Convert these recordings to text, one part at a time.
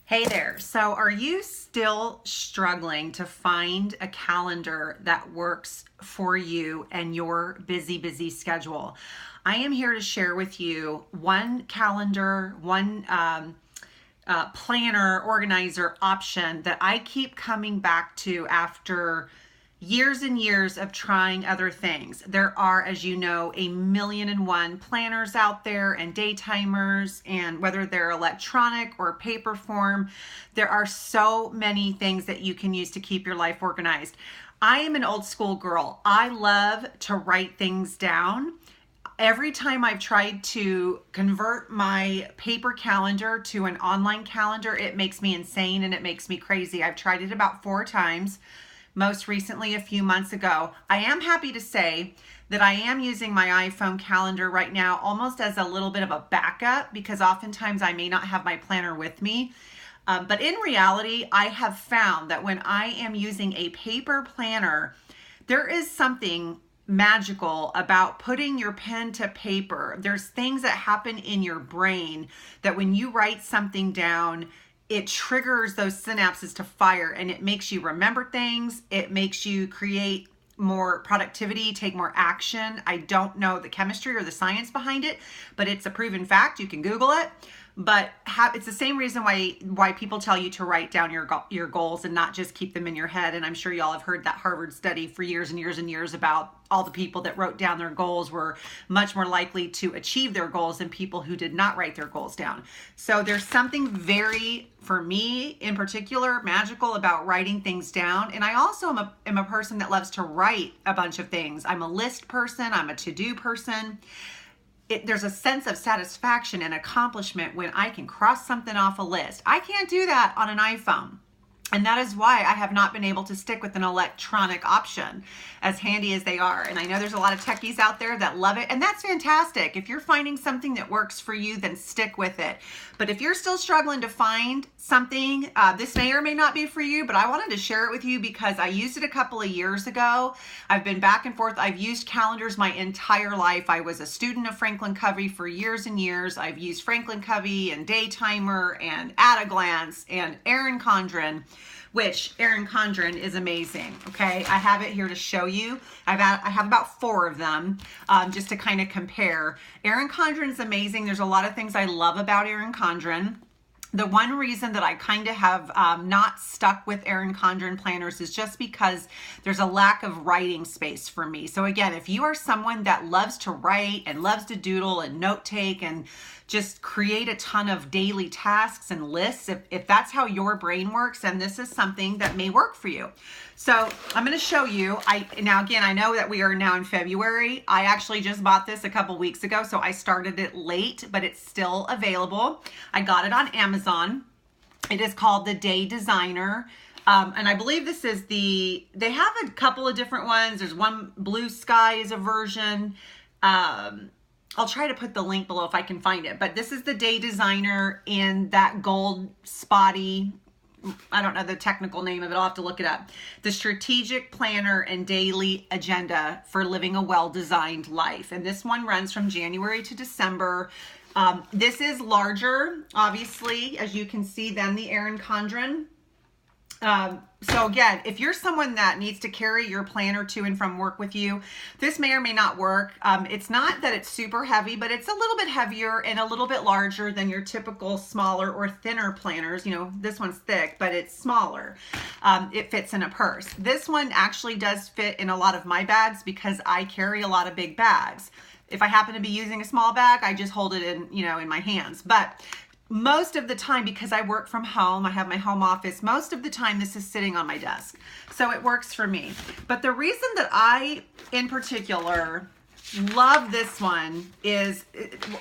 Hey there. So, are you still struggling to find a calendar that works for you and your busy schedule? I am here to share with you one calendar, one planner, organizer option that I keep coming back to after years and years of trying other things. There are, as you know, a million and one planners out there and day timers, and whether they're electronic or paper form, there are so many things that you can use to keep your life organized. I am an old school girl. I love to write things down. Every time I've tried to convert my paper calendar to an online calendar, it makes me insane and it makes me crazy. I've tried it about 4 times. Most recently, a few months ago. I am happy to say that I am using my iPhone calendar right now almost as a little bit of a backup, because oftentimes I may not have my planner with me. But in reality, I have found that when I am using a paper planner, there is something magical about putting your pen to paper. There's things that happen in your brain that when you write something down, it triggers those synapses to fire, and it makes you remember things. It makes you create more productivity, take more action. I don't know the chemistry or the science behind it, but it's a proven fact. You can Google it. But it's the same reason why people tell you to write down your goals and not just keep them in your head. And I'm sure y'all have heard that Harvard study for years and years and years about all the people that wrote down their goals were much more likely to achieve their goals than people who did not write their goals down. So there's something very, for me in particular, magical about writing things down. And I also am a person that loves to write a bunch of things. I'm a list person. I'm a to-do person. There's a sense of satisfaction and accomplishment when I can cross something off a list. I can't do that on an iPhone. And that is why I have not been able to stick with an electronic option, as handy as they are. And I know there's a lot of techies out there that love it, and that's fantastic. If you're finding something that works for you, then stick with it. But if you're still struggling to find something, this may or may not be for you, but I wanted to share it with you because I used it a couple of years ago. I've been back and forth. I've used calendars my entire life. I was a student of Franklin Covey for years and years. I've used Franklin Covey and Daytimer and At a Glance and Erin Condren, which Erin Condren is amazing. Okay, I have it here to show you. I have about 4 of them, just to kind of compare. Erin Condren is amazing. There's a lot of things I love about Erin Condren. The one reason that I kind of have not stuck with Erin Condren planners is just because there's a lack of writing space for me. So again, if you are someone that loves to write and loves to doodle and note take and just create a ton of daily tasks and lists, if that's how your brain works, then this is something that may work for you. So I'm going to show you. Now again, I know that we are now in February. I actually just bought this a couple weeks ago, so I started it late, but it's still available. I got it on Amazon. It is called the Day Designer. And I believe this is they have a couple of different ones. There's one, Blue Sky is a version. I'll try to put the link below if I can find it. But this is the Day Designer in that gold spotty, I don't know the technical name of it. I'll have to look it up. The Strategic Planner and Daily Agenda for Living a Well-Designed Life. And this one runs from January to December. This is larger, obviously, as you can see, than the Erin Condren. So again, if you're someone that needs to carry your planner to and from work with you, this may or may not work. It's not that it's super heavy, but it's a little bit heavier and a little bit larger than your typical smaller or thinner planners. You know, this one's thick, but it's smaller. It fits in a purse. This one actually does fit in a lot of my bags because I carry a lot of big bags. If I happen to be using a small bag, I just hold it in, in my hands. But most of the time, because I work from home, I have my home office, most of the time this is sitting on my desk. So it works for me. But the reason that I, in particular, love this one is,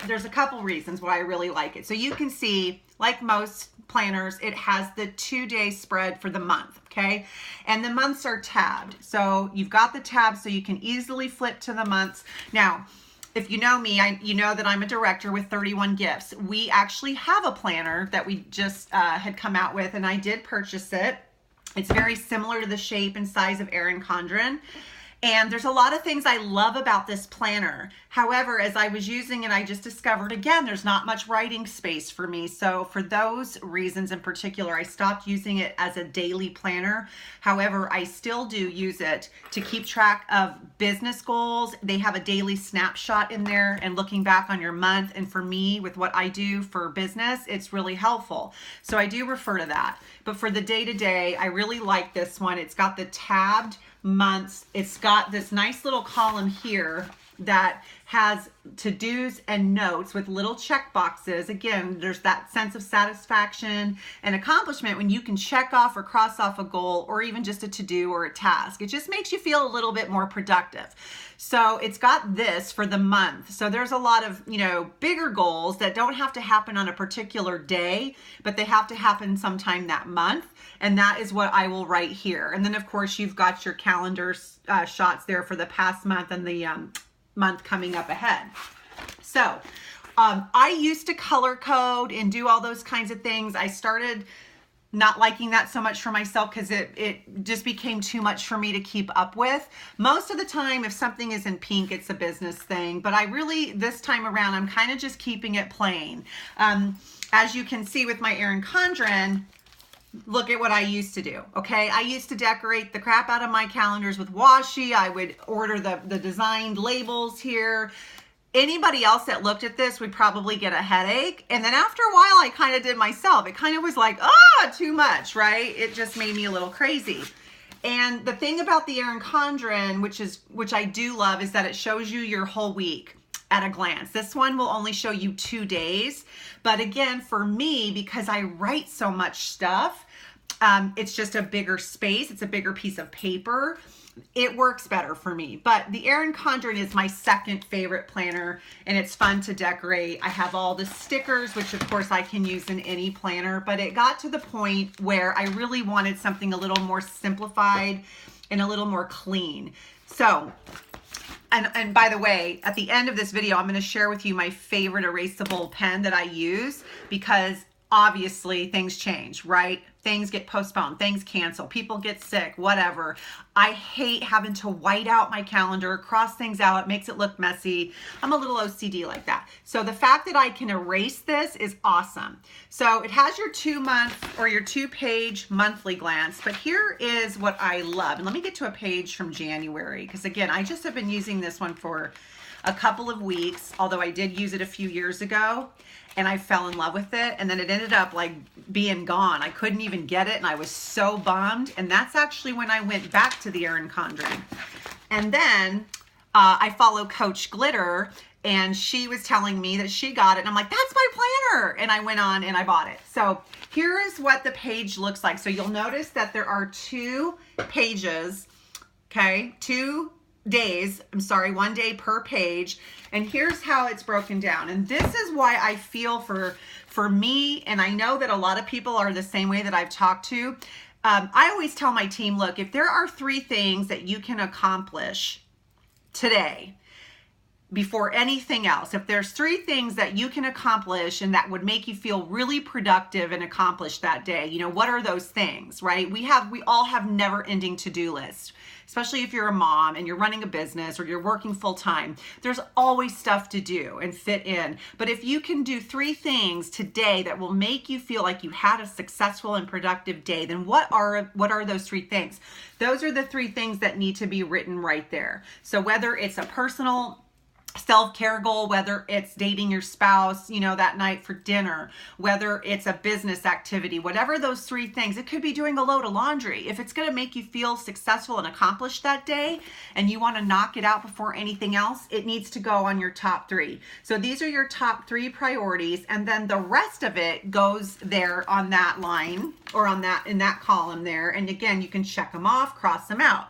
there's a couple reasons why I really like it. So you can see, like most planners, it has the 2-day spread for the month, okay? And the months are tabbed. So you've got the tab so you can easily flip to the months. Now, if you know me, you know that I'm a director with 31 Gifts. We actually have a planner that we just had come out with, and I did purchase it. It's very similar to the shape and size of Erin Condren. And there's a lot of things I love about this planner. However, as I was using it, I just discovered, again, there's not much writing space for me. So for those reasons in particular, I stopped using it as a daily planner. However, I still do use it to keep track of business goals. They have a daily snapshot in there and looking back on your month. And for me, with what I do for business, it's really helpful. So I do refer to that. But for the day-to-day, I really like this one. It's got the tabbed months. It's got this nice little column here that has to-dos and notes with little check boxes. Again, there's that sense of satisfaction and accomplishment when you can check off or cross off a goal or even just a to-do or a task. It just makes you feel a little bit more productive. So it's got this for the month. So there's a lot of, bigger goals that don't have to happen on a particular day, but they have to happen sometime that month. And that is what I will write here. And then of course you've got your calendar shots there for the past month and the month coming up ahead. So I used to color code and do all those kinds of things. I started not liking that so much for myself because it just became too much for me to keep up with. Most of the time, if something is in pink, it's a business thing. But I really, this time around, I'm kind of just keeping it plain. As you can see with my Erin Condren, look at what I used to do, okay? I used to decorate the crap out of my calendars with washi. I would order the designed labels here. Anybody else that looked at this would probably get a headache. And then after a while, I kind of did myself. It kind of was like, too much, right? It just made me a little crazy. And the thing about the Erin Condren, which I do love, is that it shows you your whole week at a glance. This one will only show you 2 days. But again, for me, because I write so much stuff, it's just a bigger space. It's a bigger piece of paper. It works better for me. But the Erin Condren is my second favorite planner, and it's fun to decorate. I have all the stickers, which of course I can use in any planner, but it got to the point where I really wanted something a little more simplified and a little more clean. So, and by the way, at the end of this video, I'm going to share with you my favorite erasable pen that I use, because obviously things change, right? Things get postponed, things cancel, people get sick, whatever. I hate having to white out my calendar, cross things out. It makes it look messy. I'm a little OCD like that. So the fact that I can erase this is awesome. So it has your 2-month or your 2-page monthly glance, but here is what I love. And let me get to a page from January, because again, I just have been using this one for a couple of weeks, although I did use it a few years ago. And I fell in love with it, and then it ended up like being gone. I couldn't even get it, and I was so bummed. And that's actually when I went back to the Erin Condren. And then I follow Coach Glitter, and she was telling me that she got it, and I'm like, that's my planner. And I went on and I bought it. So here is what the page looks like. So you'll notice that there are 2 pages, okay? 2 days, 1 day per page. And here's how it's broken down. And this is why I feel for me, and I know that a lot of people are the same way that I've talked to. I always tell my team, look, if there are 3 things that you can accomplish today before anything else, if there's 3 things that you can accomplish and that would make you feel really productive and accomplished that day, what are those things, right? We all have never-ending to-do lists. Especially if you're a mom and you're running a business or you're working full time, there's always stuff to do and fit in. But if you can do 3 things today that will make you feel like you had a successful and productive day, then what are those 3 things? Those are the 3 things that need to be written right there. So whether it's a personal self-care goal, whether it's dating your spouse, that night for dinner, whether it's a business activity, whatever those 3 things, it could be doing a load of laundry. If it's going to make you feel successful and accomplished that day and you want to knock it out before anything else, it needs to go on your top 3. So these are your top 3 priorities, and then the rest of it goes there on that line or in that column there. And again, you can check them off, cross them out.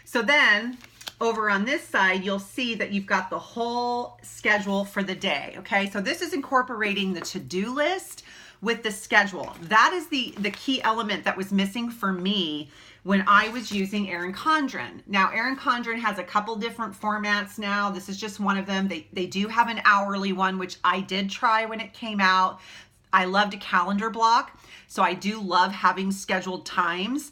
So then over on this side, you'll see that you've got the whole schedule for the day, okay? So this is incorporating the to-do list with the schedule. That is the key element that was missing for me when I was using Erin Condren. Now, Erin Condren has a couple different formats now. This is just one of them. They do have an hourly one, which I did try when it came out. I loved a calendar block, so I do love having scheduled times.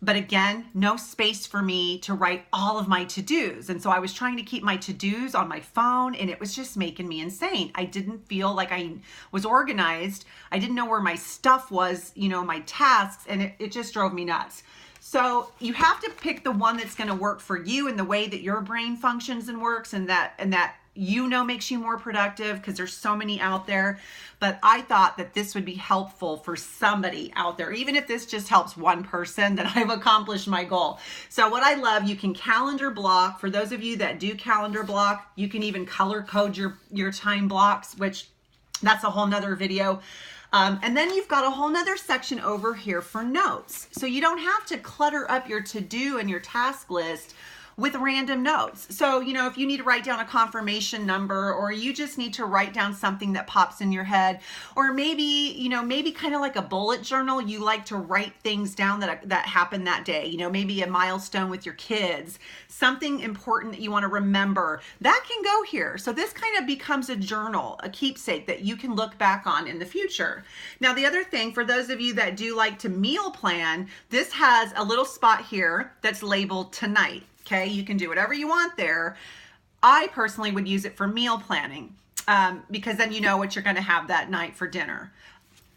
But again, no space for me to write all of my to-dos. And so I was trying to keep my to-dos on my phone, and it was just making me insane. I didn't feel like I was organized. I didn't know where my stuff was, my tasks, and it just drove me nuts. So you have to pick the one that's going to work for you and the way that your brain functions and works, and that makes you more productive, because there's so many out there. But I thought that this would be helpful for somebody out there. Even if this just helps one person, then I've accomplished my goal. So what I love, you can calendar block. For those of you that do calendar block, you can even color code your time blocks, which that's a whole nother video. And then you've got a whole nother section over here for notes. So you don't have to clutter up your to-do and your task list with random notes. So, if you need to write down a confirmation number, or you just need to write down something that pops in your head, or maybe kind of like a bullet journal, you like to write things down that happened that day, maybe a milestone with your kids, something important that you want to remember, that can go here. So this kind of becomes a journal, a keepsake that you can look back on in the future. Now, the other thing, for those of you that do like to meal plan, this has a little spot here that's labeled tonight. Okay, you can do whatever you want there. I personally would use it for meal planning, because then you know what you're going to have that night for dinner.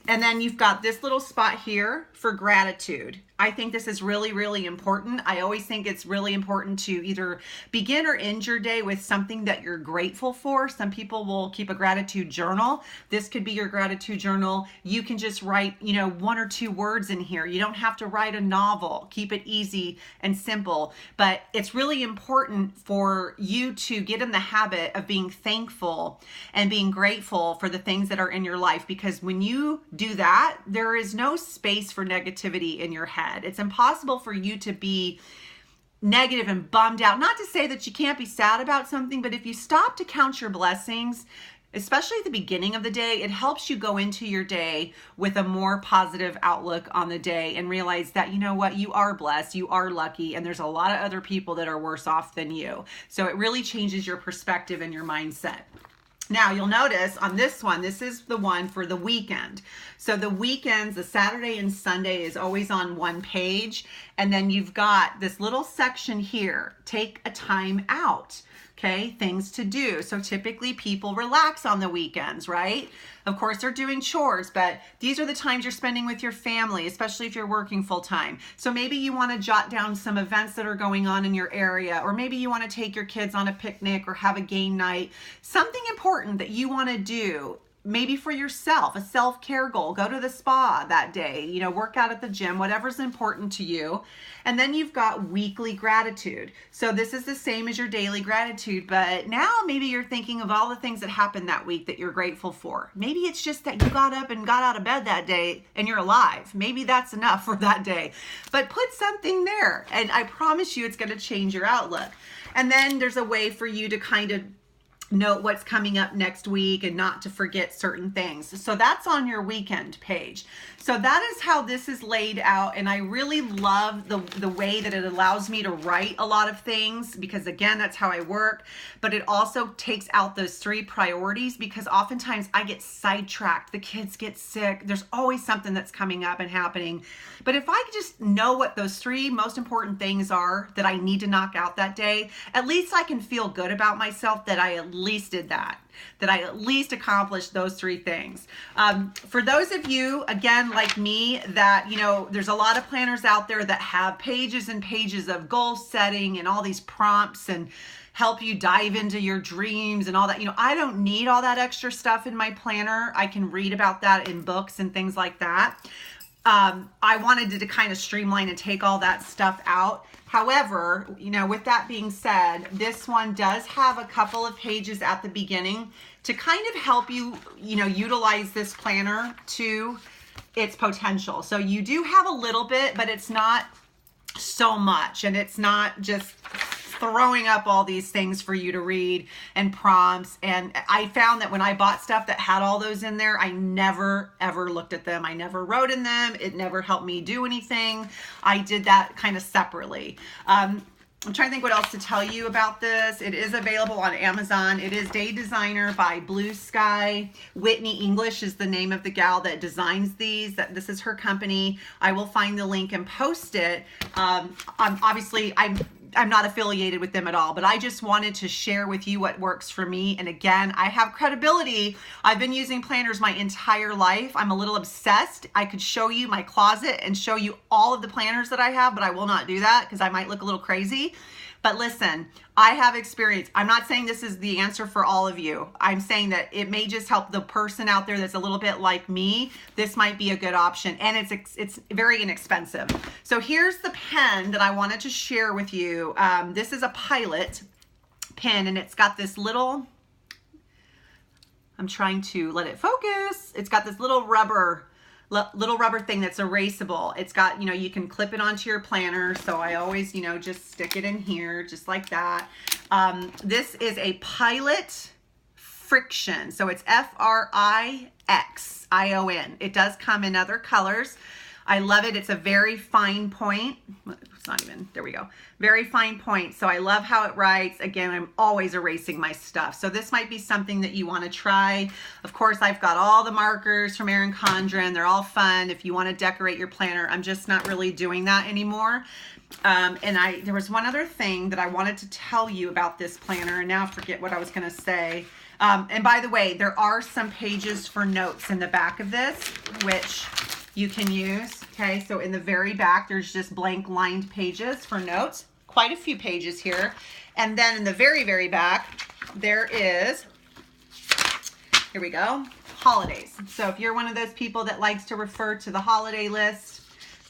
And then you've got this little spot here for gratitude. I think this is really, really important. I always think it's really important to either begin or end your day with something that you're grateful for. Some people will keep a gratitude journal. This could be your gratitude journal. You can just write, 1 or 2 words in here. You don't have to write a novel. Keep it easy and simple. But it's really important for you to get in the habit of being thankful and being grateful for the things that are in your life, because when you do that, there is no space for negativity in your head. It's impossible for you to be negative and bummed out. Not to say that you can't be sad about something, but if you stop to count your blessings, especially at the beginning of the day, it helps you go into your day with a more positive outlook on the day and realize that, you are blessed, you are lucky, and there's a lot of other people that are worse off than you. So it really changes your perspective and your mindset. Now, you'll notice on this one, this is the one for the weekend. So the weekends, the Saturday and Sunday, is always on one page. And then you've got this little section here, take a time out. Okay, things to do. So typically people relax on the weekends, right? Of course, they're doing chores, but these are the times you're spending with your family, especially if you're working full time. So maybe you want to jot down some events that are going on in your area, or maybe you want to take your kids on a picnic or have a game night. Something important that you want to do. Maybe for yourself, a self-care goal, go to the spa that day, work out at the gym, whatever's important to you. And then you've got weekly gratitude. So this is the same as your daily gratitude, but now maybe you're thinking of all the things that happened that week that you're grateful for. Maybe it's just that you got up and got out of bed that day and you're alive. Maybe that's enough for that day. But put something there, and I promise you it's going to change your outlook. And then there's a way for you to kind of note what's coming up next week and not to forget certain things. So that's on your weekend page. So that is how this is laid out, and I really love the way that it allows me to write a lot of things, because again, that's how I work. But it also takes out those 3 priorities, because oftentimes I get sidetracked. The kids get sick. There's always something that's coming up and happening. But if I just know what those 3 most important things are that I need to knock out that day, at least I can feel good about myself that I at least did that I at least accomplished those 3 things. For those of you, again, like me, that, there's a lot of planners out there that have pages and pages of goal setting and all these prompts and help you dive into your dreams and all that. I don't need all that extra stuff in my planner. I can read about that in books and things like that. I wanted to kind of streamline and take all that stuff out. However, with that being said, this one does have a couple of pages at the beginning to kind of help you, utilize this planner to its potential. So you do have a little bit, but it's not so much, and it's not just throwing up all these things for you to read and prompts. And I found that when I bought stuff that had all those in there, I never ever looked at them. I never wrote in them. It never helped me do anything. I did that kind of separately. I'm trying to think what else to tell you about this. It is available on Amazon. It is Day Designer by Blue Sky. Whitney English is the name of the gal that designs these. This is her company. I will find the link and post it. I'm not affiliated with them at all, but I just wanted to share with you what works for me. And again, I have credibility. I've been using planners my entire life. I'm a little obsessed. I could show you my closet and show you all of the planners that I have, but I will not do that because I might look a little crazy. But listen, I have experience. I'm not saying this is the answer for all of you. I'm saying that it may just help the person out there that's a little bit like me. This might be a good option, and it's very inexpensive. So here's the pen that I wanted to share with you. This is a Pilot pen, and it's got this little, I'm trying to let it focus. It's got this little rubber thing that's erasable. It's got, you can clip it onto your planner. So I always, just stick it in here just like that. This is a Pilot Friction. So it's Frixion. It does come in other colors. I love it. It's a very fine point. It's not even, there we go. Very fine point. So I love how it writes. Again, I'm always erasing my stuff. So this might be something that you want to try. Of course, I've got all the markers from Erin Condren. They're all fun if you want to decorate your planner. I'm just not really doing that anymore. There was one other thing that I wanted to tell you about this planner, and now I forget what I was going to say. And by the way, there are some pages for notes in the back of this, which you can use. Okay, so in the very back, there's just blank lined pages for notes. Quite a few pages here. And then in the very, very back, there is, here we go, holidays. So if you're one of those people that likes to refer to the holiday list,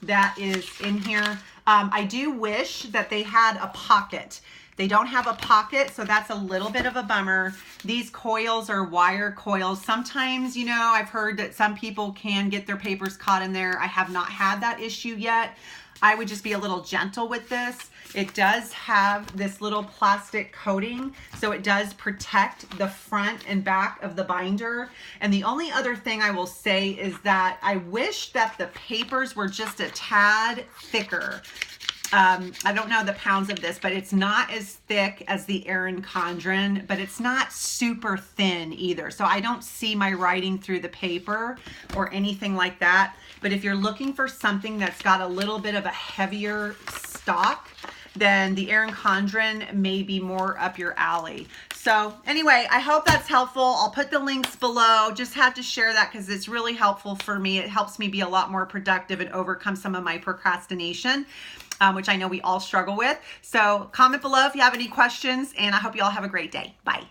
that is in here. I do wish that they had a pocket. They don't have a pocket, so that's a little bit of a bummer. These coils are wire coils. Sometimes, I've heard that some people can get their papers caught in there. I have not had that issue yet. I would just be a little gentle with this. It does have this little plastic coating, so it does protect the front and back of the binder. And the only other thing I will say is that I wish that the papers were just a tad thicker. I don't know the pounds of this, but it's not as thick as the Erin Condren, but it's not super thin either. So I don't see my writing through the paper or anything like that. But if you're looking for something that's got a little bit of a heavier stock, then the Erin Condren may be more up your alley. So anyway, I hope that's helpful. I'll put the links below. Just had to share that because it's really helpful for me. It helps me be a lot more productive and overcome some of my procrastination, which I know we all struggle with. So comment below if you have any questions, and I hope you all have a great day. Bye.